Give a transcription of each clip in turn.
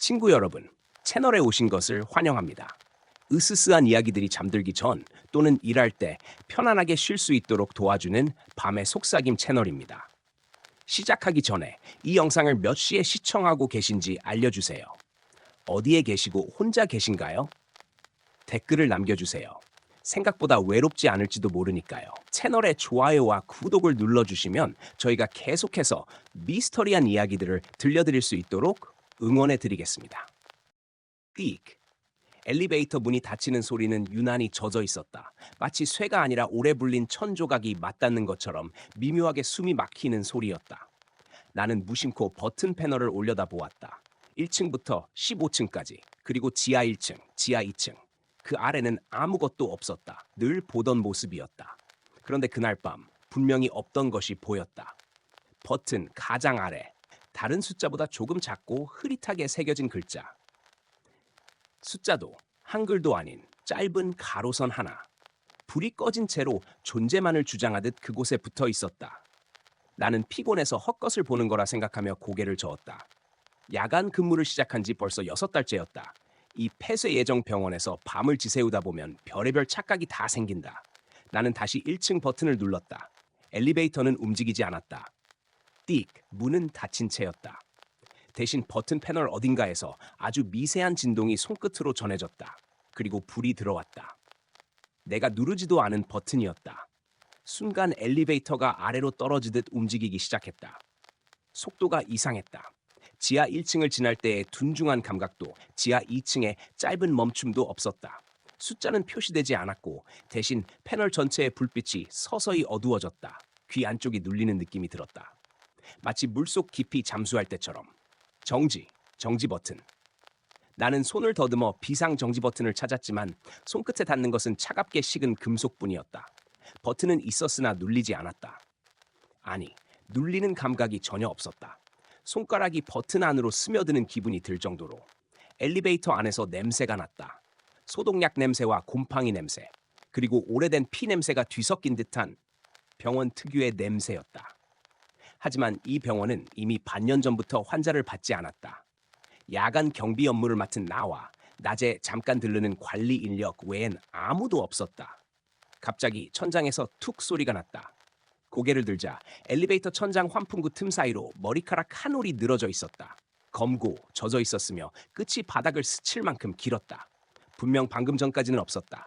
친구 여러분, 채널에 오신 것을 환영합니다. 으스스한 이야기들이 잠들기 전 또는 일할 때 편안하게 쉴 수 있도록 도와주는 밤의 속삭임 채널입니다. 시작하기 전에 이 영상을 몇 시에 시청하고 계신지 알려주세요. 어디에 계시고 혼자 계신가요? 댓글을 남겨주세요. 생각보다 외롭지 않을지도 모르니까요. 채널에 좋아요와 구독을 눌러주시면 저희가 계속해서 미스터리한 이야기들을 들려드릴 수 있도록 응원해 드리겠습니다. 삑! 엘리베이터 문이 닫히는 소리는 유난히 젖어 있었다. 마치 쇠가 아니라 오래 불린 천 조각이 맞닿는 것처럼 미묘하게 숨이 막히는 소리였다. 나는 무심코 버튼 패널을 올려다 보았다. 1층부터 15층까지, 그리고 지하 1층, 지하 2층. 그 아래는 아무것도 없었다. 늘 보던 모습이었다. 그런데 그날 밤 분명히 없던 것이 보였다. 버튼 가장 아래, 다른 숫자보다 조금 작고 흐릿하게 새겨진 글자. 숫자도 한글도 아닌 짧은 가로선 하나. 불이 꺼진 채로 존재만을 주장하듯 그곳에 붙어 있었다. 나는 피곤해서 헛것을 보는 거라 생각하며 고개를 저었다. 야간 근무를 시작한 지 벌써 6달째였다. 이 폐쇄 예정 병원에서 밤을 지새우다 보면 별의별 착각이 다 생긴다. 나는 다시 1층 버튼을 눌렀다. 엘리베이터는 움직이지 않았다. 띡, 문은 닫힌 채였다. 대신 버튼 패널 어딘가에서 아주 미세한 진동이 손끝으로 전해졌다. 그리고 불이 들어왔다. 내가 누르지도 않은 버튼이었다. 순간 엘리베이터가 아래로 떨어지듯 움직이기 시작했다. 속도가 이상했다. 지하 1층을 지날 때의 둔중한 감각도, 지하 2층의 짧은 멈춤도 없었다. 숫자는 표시되지 않았고 대신 패널 전체의 불빛이 서서히 어두워졌다. 귀 안쪽이 눌리는 느낌이 들었다. 마치 물속 깊이 잠수할 때처럼. 정지 버튼. 나는 손을 더듬어 비상 정지 버튼을 찾았지만 손끝에 닿는 것은 차갑게 식은 금속뿐이었다. 버튼은 있었으나 눌리지 않았다. 아니, 눌리는 감각이 전혀 없었다. 손가락이 버튼 안으로 스며드는 기분이 들 정도로. 엘리베이터 안에서 냄새가 났다. 소독약 냄새와 곰팡이 냄새, 그리고 오래된 피 냄새가 뒤섞인 듯한 병원 특유의 냄새였다. 하지만 이 병원은 이미 반년 전부터 환자를 받지 않았다. 야간 경비 업무를 맡은 나와 낮에 잠깐 들르는 관리 인력 외엔 아무도 없었다. 갑자기 천장에서 툭 소리가 났다. 고개를 들자 엘리베이터 천장 환풍구 틈 사이로 머리카락 한 올이 늘어져 있었다. 검고 젖어 있었으며 끝이 바닥을 스칠 만큼 길었다. 분명 방금 전까지는 없었다.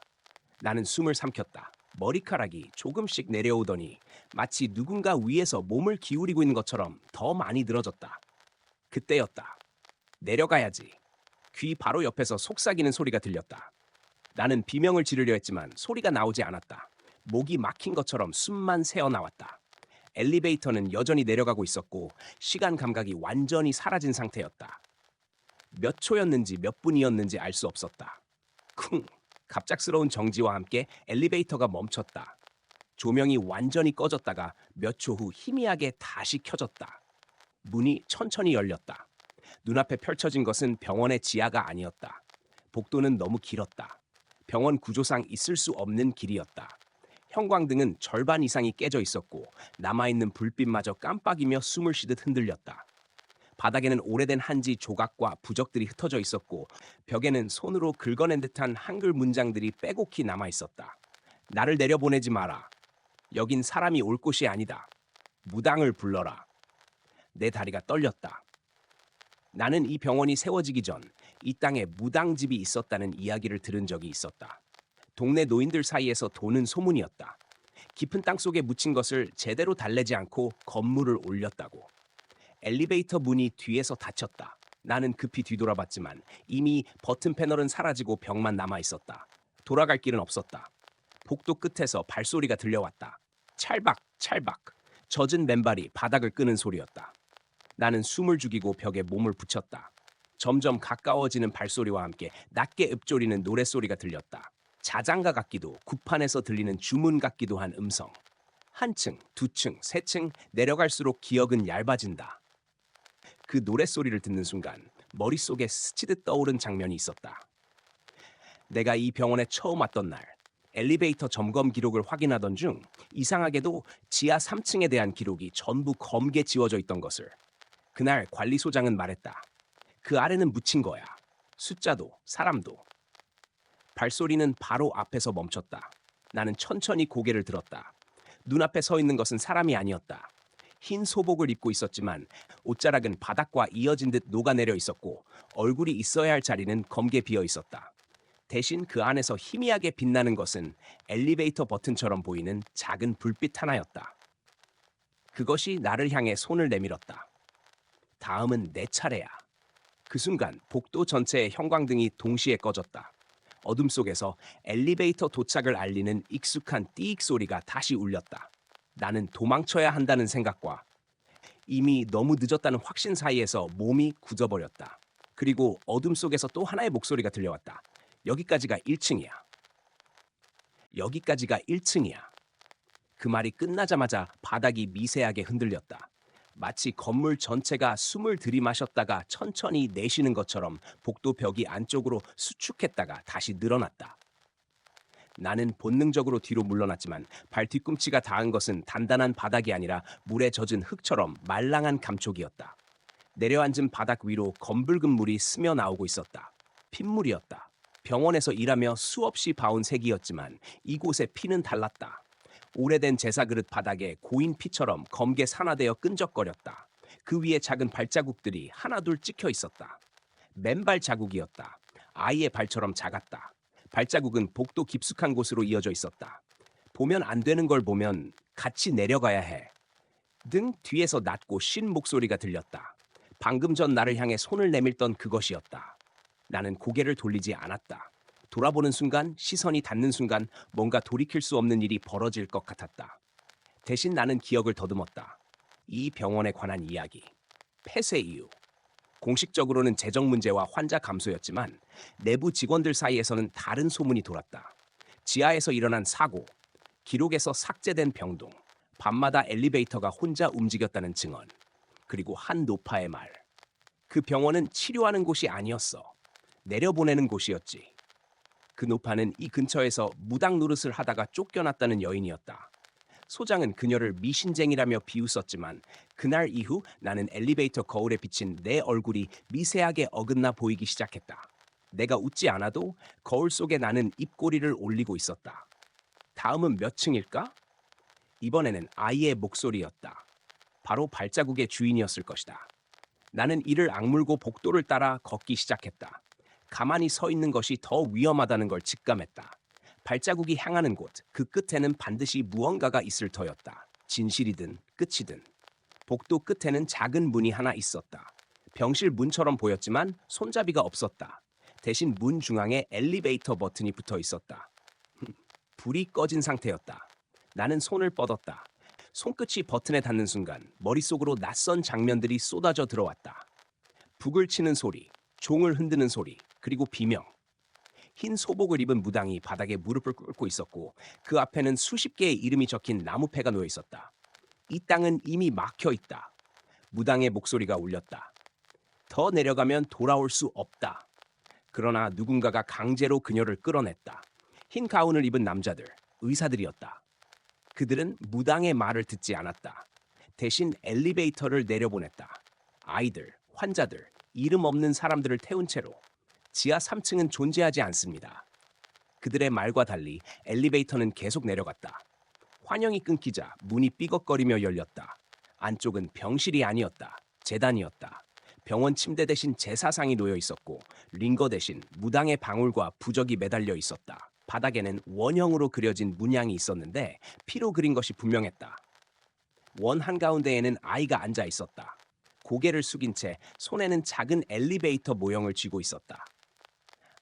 나는 숨을 삼켰다. 머리카락이 조금씩 내려오더니 마치 누군가 위에서 몸을 기울이고 있는 것처럼 더 많이 늘어졌다. 그때였다. 내려가야지. 귀 바로 옆에서 속삭이는 소리가 들렸다. 나는 비명을 지르려 했지만 소리가 나오지 않았다. 목이 막힌 것처럼 숨만 새어나왔다. 엘리베이터는 여전히 내려가고 있었고 시간 감각이 완전히 사라진 상태였다. 몇 초였는지 몇 분이었는지 알 수 없었다. 쿵! 갑작스러운 정지와 함께 엘리베이터가 멈췄다. 조명이 완전히 꺼졌다가 몇 초 후 희미하게 다시 켜졌다. 문이 천천히 열렸다. 눈앞에 펼쳐진 것은 병원의 지하가 아니었다. 복도는 너무 길었다. 병원 구조상 있을 수 없는 길이었다. 형광등은 절반 이상이 깨져 있었고 남아있는 불빛마저 깜빡이며 숨을 쉬듯 흔들렸다. 바닥에는 오래된 한지 조각과 부적들이 흩어져 있었고 벽에는 손으로 긁어낸 듯한 한글 문장들이 빼곡히 남아 있었다. 나를 내려보내지 마라. 여긴 사람이 올 곳이 아니다. 무당을 불러라. 내 다리가 떨렸다. 나는 이 병원이 세워지기 전 이 땅에 무당집이 있었다는 이야기를 들은 적이 있었다. 동네 노인들 사이에서 도는 소문이었다. 깊은 땅 속에 묻힌 것을 제대로 달래지 않고 건물을 올렸다고. 엘리베이터 문이 뒤에서 닫혔다. 나는 급히 뒤돌아봤지만 이미 버튼 패널은 사라지고 벽만 남아 있었다. 돌아갈 길은 없었다. 복도 끝에서 발소리가 들려왔다. 찰박, 찰박. 젖은 맨발이 바닥을 끄는 소리였다. 나는 숨을 죽이고 벽에 몸을 붙였다. 점점 가까워지는 발소리와 함께 낮게 읊조리는 노랫소리가 들렸다. 자장가 같기도 구판에서 들리는 주문 같기도 한 음성. 한 층, 두 층, 세 층 내려갈수록 기억은 얇아진다. 그 노랫소리를 듣는 순간 머릿속에 스치듯 떠오른 장면이 있었다. 내가 이 병원에 처음 왔던 날 엘리베이터 점검 기록을 확인하던 중 이상하게도 지하 3층에 대한 기록이 전부 검게 지워져 있던 것을. 그날 관리소장은 말했다. 그 아래는 묻힌 거야. 숫자도 사람도. 발소리는 바로 앞에서 멈췄다. 나는 천천히 고개를 들었다. 눈앞에 서 있는 것은 사람이 아니었다. 흰 소복을 입고 있었지만 옷자락은 바닥과 이어진 듯 녹아내려 있었고 얼굴이 있어야 할 자리는 검게 비어 있었다. 대신 그 안에서 희미하게 빛나는 것은 엘리베이터 버튼처럼 보이는 작은 불빛 하나였다. 그것이 나를 향해 손을 내밀었다. 다음은 내 차례야. 그 순간 복도 전체의 형광등이 동시에 꺼졌다. 어둠 속에서 엘리베이터 도착을 알리는 익숙한 띠익 소리가 다시 울렸다. 나는 도망쳐야 한다는 생각과 이미 너무 늦었다는 확신 사이에서 몸이 굳어버렸다. 그리고 어둠 속에서 또 하나의 목소리가 들려왔다. 여기까지가 1층이야. 여기까지가 1층이야. 그 말이 끝나자마자 바닥이 미세하게 흔들렸다. 마치 건물 전체가 숨을 들이마셨다가 천천히 내쉬는 것처럼 복도 벽이 안쪽으로 수축했다가 다시 늘어났다. 나는 본능적으로 뒤로 물러났지만 발 뒤꿈치가 닿은 것은 단단한 바닥이 아니라 물에 젖은 흙처럼 말랑한 감촉이었다. 내려앉은 바닥 위로 검붉은 물이 스며 나오고 있었다. 핏물이었다. 병원에서 일하며 수없이 봐온 색이었지만 이곳의 피는 달랐다. 오래된 제사그릇 바닥에 고인 피처럼 검게 산화되어 끈적거렸다. 그 위에 작은 발자국들이 하나둘 찍혀 있었다. 맨발 자국이었다. 아이의 발처럼 작았다. 발자국은 복도 깊숙한 곳으로 이어져 있었다. 보면 안 되는 걸 보면 같이 내려가야 해. 등 뒤에서 낮고 쉰 목소리가 들렸다. 방금 전 나를 향해 손을 내밀던 그것이었다. 나는 고개를 돌리지 않았다. 돌아보는 순간, 시선이 닿는 순간 뭔가 돌이킬 수 없는 일이 벌어질 것 같았다. 대신 나는 기억을 더듬었다. 이 병원에 관한 이야기. 폐쇄 이유. 공식적으로는 재정 문제와 환자 감소였지만 내부 직원들 사이에서는 다른 소문이 돌았다. 지하에서 일어난 사고, 기록에서 삭제된 병동, 밤마다 엘리베이터가 혼자 움직였다는 증언, 그리고 한 노파의 말. 그 병원은 치료하는 곳이 아니었어. 내려보내는 곳이었지. 그 노파는 이 근처에서 무당 노릇을 하다가 쫓겨났다는 여인이었다. 소장은 그녀를 미신쟁이라며 비웃었지만 그날 이후 나는 엘리베이터 거울에 비친 내 얼굴이 미세하게 어긋나 보이기 시작했다. 내가 웃지 않아도 거울 속에 나는 입꼬리를 올리고 있었다. 다음은 몇 층일까? 이번에는 아이의 목소리였다. 바로 발자국의 주인이었을 것이다. 나는 이를 악물고 복도를 따라 걷기 시작했다. 가만히 서 있는 것이 더 위험하다는 걸 직감했다. 발자국이 향하는 곳, 그 끝에는 반드시 무언가가 있을 터였다. 진실이든 끝이든. 복도 끝에는 작은 문이 하나 있었다. 병실 문처럼 보였지만 손잡이가 없었다. 대신 문 중앙에 엘리베이터 버튼이 붙어 있었다. 불이 꺼진 상태였다. 나는 손을 뻗었다. 손끝이 버튼에 닿는 순간 머릿속으로 낯선 장면들이 쏟아져 들어왔다. 북을 치는 소리, 종을 흔드는 소리, 그리고 비명. 흰 소복을 입은 무당이 바닥에 무릎을 꿇고 있었고 그 앞에는 수십 개의 이름이 적힌 나무패가 놓여 있었다. 이 땅은 이미 막혀 있다. 무당의 목소리가 울렸다. 더 내려가면 돌아올 수 없다. 그러나 누군가가 강제로 그녀를 끌어냈다. 흰 가운을 입은 남자들, 의사들이었다. 그들은 무당의 말을 듣지 않았다. 대신 엘리베이터를 내려보냈다. 아이들, 환자들, 이름 없는 사람들을 태운 채로. 지하 3층은 존재하지 않습니다. 그들의 말과 달리 엘리베이터는 계속 내려갔다. 환영이 끊기자 문이 삐걱거리며 열렸다. 안쪽은 병실이 아니었다. 재단이었다. 병원 침대 대신 제사상이 놓여 있었고 링거 대신 무당의 방울과 부적이 매달려 있었다. 바닥에는 원형으로 그려진 문양이 있었는데 피로 그린 것이 분명했다. 원 한가운데에는 아이가 앉아 있었다. 고개를 숙인 채 손에는 작은 엘리베이터 모형을 쥐고 있었다.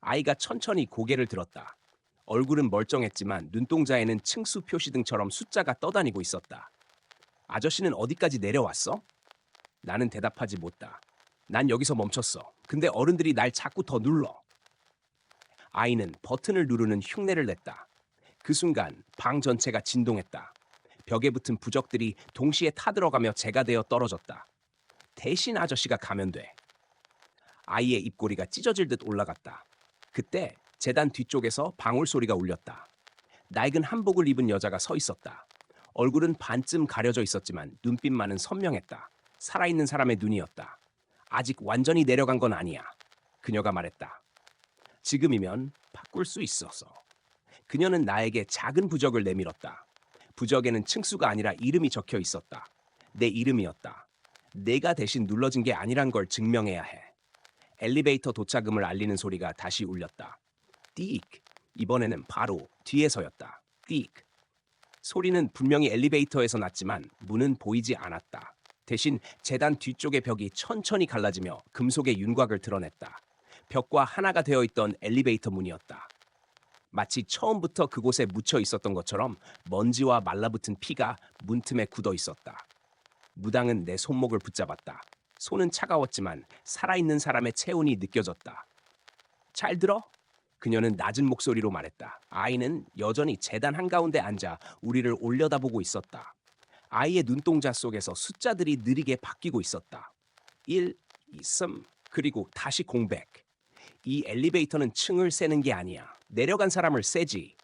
아이가 천천히 고개를 들었다. 얼굴은 멀쩡했지만 눈동자에는 층수 표시등처럼 숫자가 떠다니고 있었다. 아저씨는 어디까지 내려왔어? 나는 대답하지 못다. 난 여기서 멈췄어. 근데 어른들이 날 자꾸 더 눌러. 아이는 버튼을 누르는 흉내를 냈다. 그 순간 방 전체가 진동했다. 벽에 붙은 부적들이 동시에 타들어가며 재가 되어 떨어졌다. 대신 아저씨가 가면 돼. 아이의 입꼬리가 찢어질 듯 올라갔다. 그때 재단 뒤쪽에서 방울 소리가 울렸다. 낡은 한복을 입은 여자가 서 있었다. 얼굴은 반쯤 가려져 있었지만 눈빛만은 선명했다. 살아있는 사람의 눈이었다. 아직 완전히 내려간 건 아니야. 그녀가 말했다. 지금이면 바꿀 수 있어서. 그녀는 나에게 작은 부적을 내밀었다. 부적에는 층수가 아니라 이름이 적혀 있었다. 내 이름이었다. 내가 대신 눌러진 게 아니란 걸 증명해야 해. 엘리베이터 도착음을 알리는 소리가 다시 울렸다. 띡! 이번에는 바로 뒤에서였다. 띡! 소리는 분명히 엘리베이터에서 났지만 문은 보이지 않았다. 대신 재단 뒤쪽의 벽이 천천히 갈라지며 금속의 윤곽을 드러냈다. 벽과 하나가 되어 있던 엘리베이터 문이었다. 마치 처음부터 그곳에 묻혀 있었던 것처럼 먼지와 말라붙은 피가 문틈에 굳어 있었다. 무당은 내 손목을 붙잡았다. 손은 차가웠지만 살아있는 사람의 체온이 느껴졌다. 잘 들어? 그녀는 낮은 목소리로 말했다. 아이는 여전히 재단 한가운데 앉아 우리를 올려다보고 있었다. 아이의 눈동자 속에서 숫자들이 느리게 바뀌고 있었다. 1, 2, 3, 그리고 다시 공백. 이 엘리베이터는 층을 세는 게 아니야. 내려간 사람을 세지.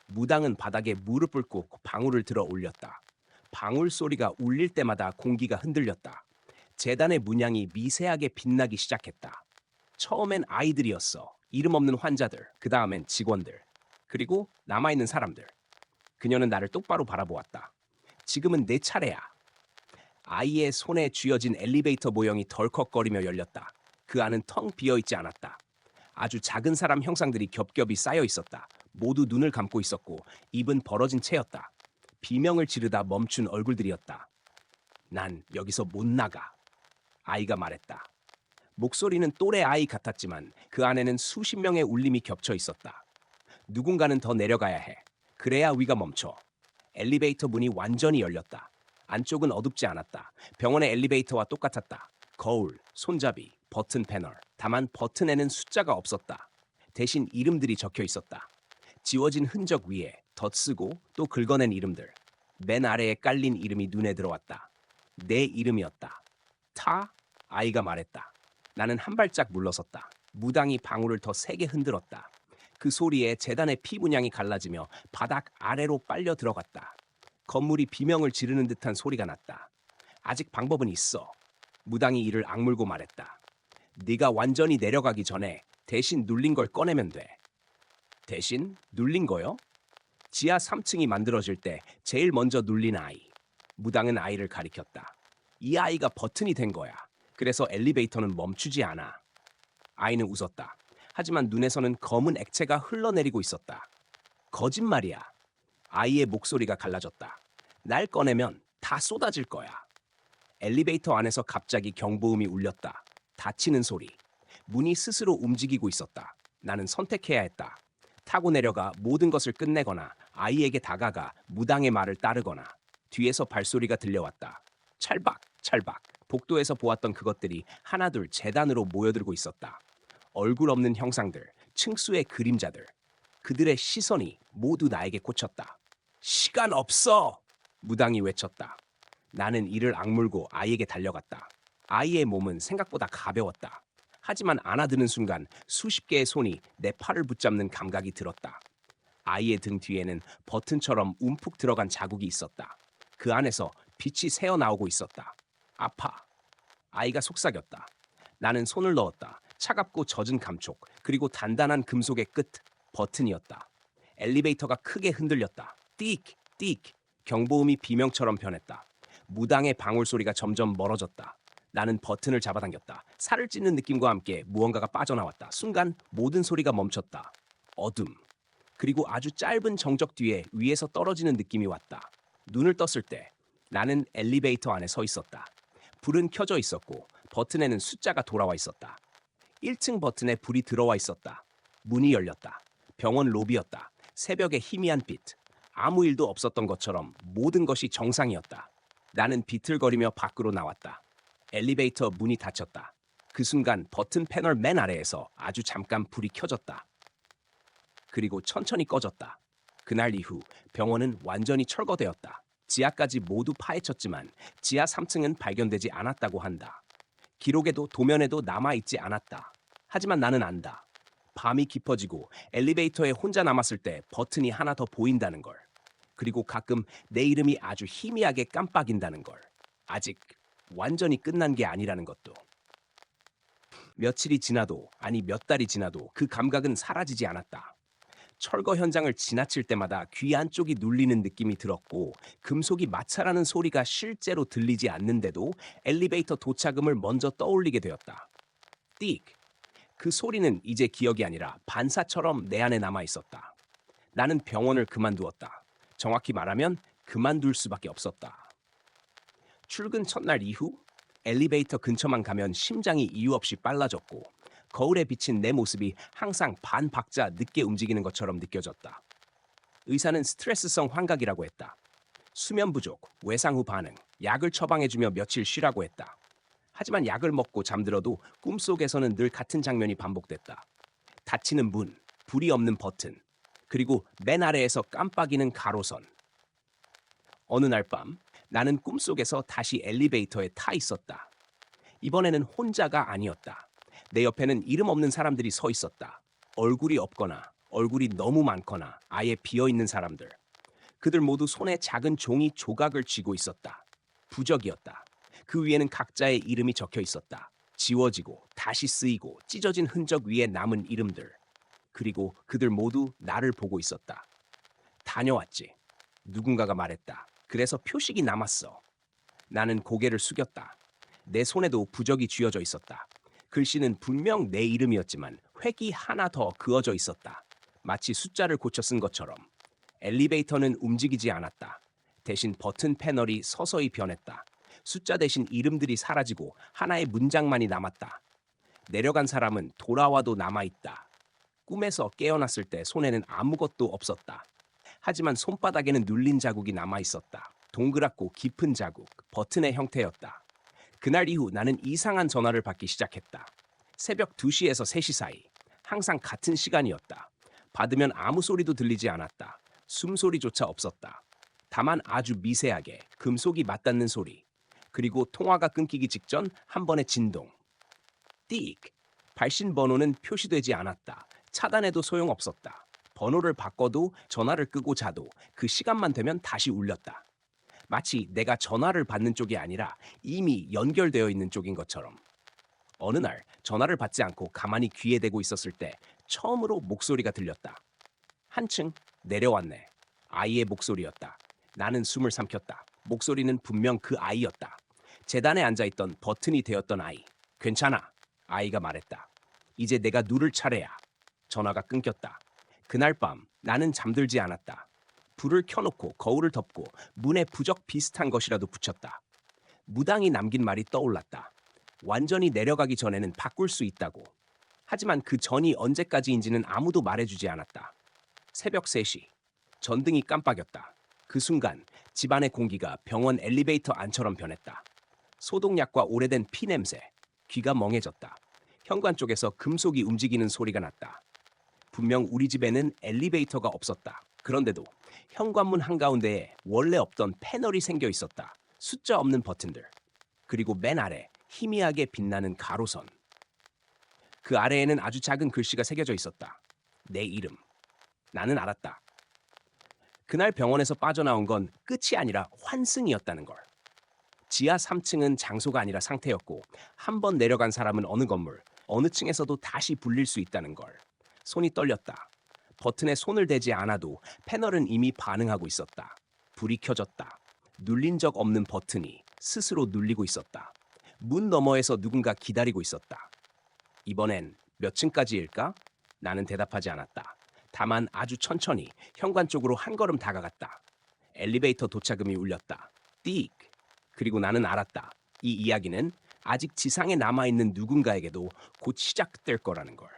무당은 바닥에 무릎을 꿇고 방울을 들어 올렸다. 방울 소리가 울릴 때마다 공기가 흔들렸다. 재단의 문양이 미세하게 빛나기 시작했다. 처음엔 아이들이었어. 이름 없는 환자들, 그 다음엔 직원들, 그리고 남아있는 사람들. 그녀는 나를 똑바로 바라보았다. 지금은 내 차례야. 아이의 손에 쥐어진 엘리베이터 모형이 덜컥거리며 열렸다. 그 안은 텅 비어있지 않았다. 아주 작은 사람 형상들이 겹겹이 쌓여 있었다. 모두 눈을 감고 있었고 입은 벌어진 채였다. 비명을 지르다 멈춘 얼굴들이었다. 난 여기서 못 나가. 아이가 말했다. 목소리는 또래 아이 같았지만 그 안에는 수십 명의 울림이 겹쳐 있었다. 누군가는 더 내려가야 해. 그래야 위가 멈춰. 엘리베이터 문이 완전히 열렸다. 안쪽은 어둡지 않았다. 병원의 엘리베이터와 똑같았다. 거울, 손잡이, 버튼 패널. 다만 버튼에는 숫자가 없었다. 대신 이름들이 적혀 있었다. 지워진 흔적 위에 덧쓰고 또 긁어낸 이름들. 맨 아래에 깔린 이름이 눈에 들어왔다. 내 이름이었다. 타? 아이가 말했다. 나는 한 발짝 물러섰다. 무당이 방울을 더 세게 흔들었다. 그 소리에 재단의 피 문양이 갈라지며 바닥 아래로 빨려 들어갔다. 건물이 비명을 지르는 듯한 소리가 났다. 아직 방법은 있어. 무당이 이를 악물고 말했다. 네가 완전히 내려가기 전에 대신 눌린 걸 꺼내면 돼. 대신 눌린 거요? 지하 3층이 만들어질 때 제일 먼저 눌린 아이. 무당은 아이를 가리켰다. 이 아이가 버튼이 된 거야. 그래서 엘리베이터는 멈추지 않아. 아이는 웃었다. 하지만 눈에서는 검은 액체가 흘러내리고 있었다. 거짓말이야. 아이의 목소리가 갈라졌다. 날 꺼내면 다 쏟아질 거야. 엘리베이터 안에서 갑자기 경보음이 울렸다. 닫히는 소리. 문이 스스로 움직이고 있었다. 나는 선택해야 했다. 타고 내려가 모든 것을 끝내거나 아이에게 다가가 무당의 말을 따르거나. 뒤에서 발소리가 들려왔다. 찰박, 찰박. 복도에서 보았던 그것들이 하나둘 재단으로 모여들고 있었다. 얼굴 없는 형상들, 층수의 그림자들. 그들의 시선이 모두 나에게 꽂혔다. 시간 없어! 무당이 외쳤다. 나는 이를 악물고 아이에게 달려갔다. 아이의 몸은 생각보다 가벼웠다. 하지만 안아드는 순간 수십 개의 손이 내 팔을 붙잡는 감각이 들었다. 아이의 등 뒤에는 버튼처럼 움푹 들어간 자국이 있었다. 그 안에서 빛이 새어나오고 있었다. 아파. 아이가 속삭였다. 나는 손을 넣었다. 차갑고 젖은 감촉, 그리고 단단한 금속의 끝, 버튼이었다. 엘리베이터가 크게 흔들렸다. 띡, 띡. 경보음이 비명처럼 변했다. 무당의 방울 소리가 점점 멀어졌다. 나는 버튼을 잡아당겼다. 살을 찢는 느낌과 함께 무언가가 빠져나왔다. 순간 모든 소리가 멈췄다. 어둠. 그리고 아주 짧은 정적 뒤에 위에서 떨어지는 느낌이 왔다. 눈을 떴을 때 나는 엘리베이터 안에 서 있었다. 불은 켜져 있었고 버튼에는 숫자가 돌아와 있었다. 1층 버튼에 불이 들어와 있었다. 문이 열렸다. 병원 로비였다. 새벽의 희미한 빛. 아무 일도 없었던 것처럼 모든 것이 정상이었다. 나는 비틀거리며 밖으로 나왔다. 엘리베이터 문이 닫혔다. 그 순간 버튼 패널 맨 아래에서 아주 잠깐 불이 켜졌다. 그리고 천천히 꺼졌다. 그날 이후 병원은 완전히 철거되었다. 지하까지 모두 파헤쳤지만 지하 3층은 발견되지 않았다고 한다. 기록에도 도면에도 남아있지 않았다. 하지만 나는 안다. 밤이 깊어지고 엘리베이터에 혼자 남았을 때 버튼이 하나 더 보인다는 걸. 그리고 가끔 내 이름이 아주 희미하게 깜빡인다는 걸. 아직 완전히 끝난 게 아니라는 것도. 며칠이 지나도, 아니 몇 달이 지나도 그 감각은 사라지지 않았다. 철거 현장을 지나칠 때마다 귀 안쪽이 눌리는 느낌이 들었고, 금속이 마찰하는 소리가 실제로 들리지 않는데도 엘리베이터 도착음을 먼저 떠올리게 되었다. 띡! 그 소리는 이제 기억이 아니라 반사처럼 내 안에 남아 있었다. 나는 병원을 그만두었다. 정확히 말하면 그만둘 수밖에 없었다. 출근 첫날 이후 엘리베이터 근처만 가면 심장이 이유 없이 빨라졌고, 거울에 비친 내 모습이 항상 반 박자 늦게 움직이는 것처럼 느껴졌다. 의사는 스트레스성 환각이라고 했다. 수면 부족, 외상 후 반응, 약을 처방해주며 며칠 쉬라고 했다. 하지만 약을 먹고 잠들어도 꿈속에서는 늘 같은 장면이 반복됐다. 닫히는 문, 불이 없는 버튼, 그리고 맨 아래에서 깜빡이는 가로선. 어느 날 밤, 나는 꿈속에서 다시 엘리베이터에 타 있었다. 이번에는 혼자가 아니었다. 내 옆에는 이름 없는 사람들이 서 있었다. 얼굴이 없거나 얼굴이 너무 많거나 아예 비어있는 사람들. 그들 모두 손에 작은 종이 조각을 쥐고 있었다. 부적이었다. 그 위에는 각자의 이름이 적혀 있었다. 지워지고 다시 쓰이고 찢어진 흔적 위에 남은 이름들. 그리고 그들 모두 나를 보고 있었다. 다녀왔지. 누군가가 말했다. 그래서 표식이 남았어. 나는 고개를 숙였다. 내 손에도 부적이 쥐어져 있었다. 글씨는 분명 내 이름이었지만 획이 하나 더 그어져 있었다. 마치 숫자를 고쳐 쓴 것처럼. 엘리베이터는 움직이지 않았다. 대신 버튼 패널이 서서히 변했다. 숫자 대신 이름들이 사라지고 하나의 문장만이 남았다. 내려간 사람은 돌아와도 남아있다. 꿈에서 깨어났을 때 손에는 아무것도 없었다. 하지만 손바닥에는 눌린 자국이 남아있었다. 동그랗고 깊은 자국, 버튼의 형태였다. 그날 이후 나는 이상한 전화를 받기 시작했다. 새벽 2시에서 3시 사이. 항상 같은 시간이었다. 받으면 아무 소리도 들리지 않았다. 숨소리조차 없었다. 다만 아주 미세하게 금속이 맞닿는 소리. 그리고 통화가 끊기기 직전 한 번의 진동. 띡! 발신 번호는 표시되지 않았다. 차단해도 소용없었다. 번호를 바꿔도 전화를 끄고 자도 그 시간만 되면 다시 울렸다. 마치 내가 전화를 받는 쪽이 아니라 이미 연결되어 있는 쪽인 것처럼. 어느 날 전화를 받지 않고 가만히 귀에 대고 있었을 때 처음으로 목소리가 들렸다. 한층 내려왔네. 아이의 목소리였다. 나는 숨을 삼켰다. 목소리는 분명 그 아이였다. 재단에 앉아있던 버튼이 되었던 아이. 괜찮아. 아이가 말했다. 이제 내가 누를 차례야. 전화가 끊겼다. 그날 밤 나는 잠들지 않았다. 불을 켜놓고 거울을 덮고 문에 부적 비슷한 것이라도 붙였다. 무당이 남긴 말이 떠올랐다. 완전히 내려가기 전에는 바꿀 수 있다고. 하지만 그 전이 언제까지인지는 아무도 말해주지 않았다. 새벽 3시. 전등이 깜빡였다. 그 순간 집안의 공기가 병원 엘리베이터 안처럼 변했다. 소독약과 오래된 피 냄새. 귀가 멍해졌다. 현관 쪽에서 금속이 움직이는 소리가 났다. 분명 우리 집에는 엘리베이터가 없었다. 그런데도 현관문 한가운데에 원래 없던 패널이 생겨 있었다. 숫자 없는 버튼들. 그리고 맨 아래 희미하게 빛나는 가로선. 그 아래에는 아주 작은 글씨가 새겨져 있었다. 내 이름. 나는 알았다. 그날 병원에서 빠져나온 건 끝이 아니라 환승이었다는 걸. 지하 3층은 장소가 아니라 상태였고, 한 번 내려간 사람은 어느 건물, 어느 층에서도 다시 불릴 수 있다는 걸. 손이 떨렸다. 버튼에 손을 대지 않아도 패널은 이미 반응하고 있었다. 불이 켜졌다. 눌린 적 없는 버튼이 스스로 눌리고 있었다. 문 너머에서 누군가 기다리고 있었다. 이번엔 몇 층까지일까? 나는 대답하지 않았다. 다만 아주 천천히 현관 쪽으로 한 걸음 다가갔다. 엘리베이터 도착음이 울렸다. 띡! 그리고 나는 알았다. 이 이야기는 아직 지상에 남아있는 누군가에게도 곧 시작될 거라는 걸.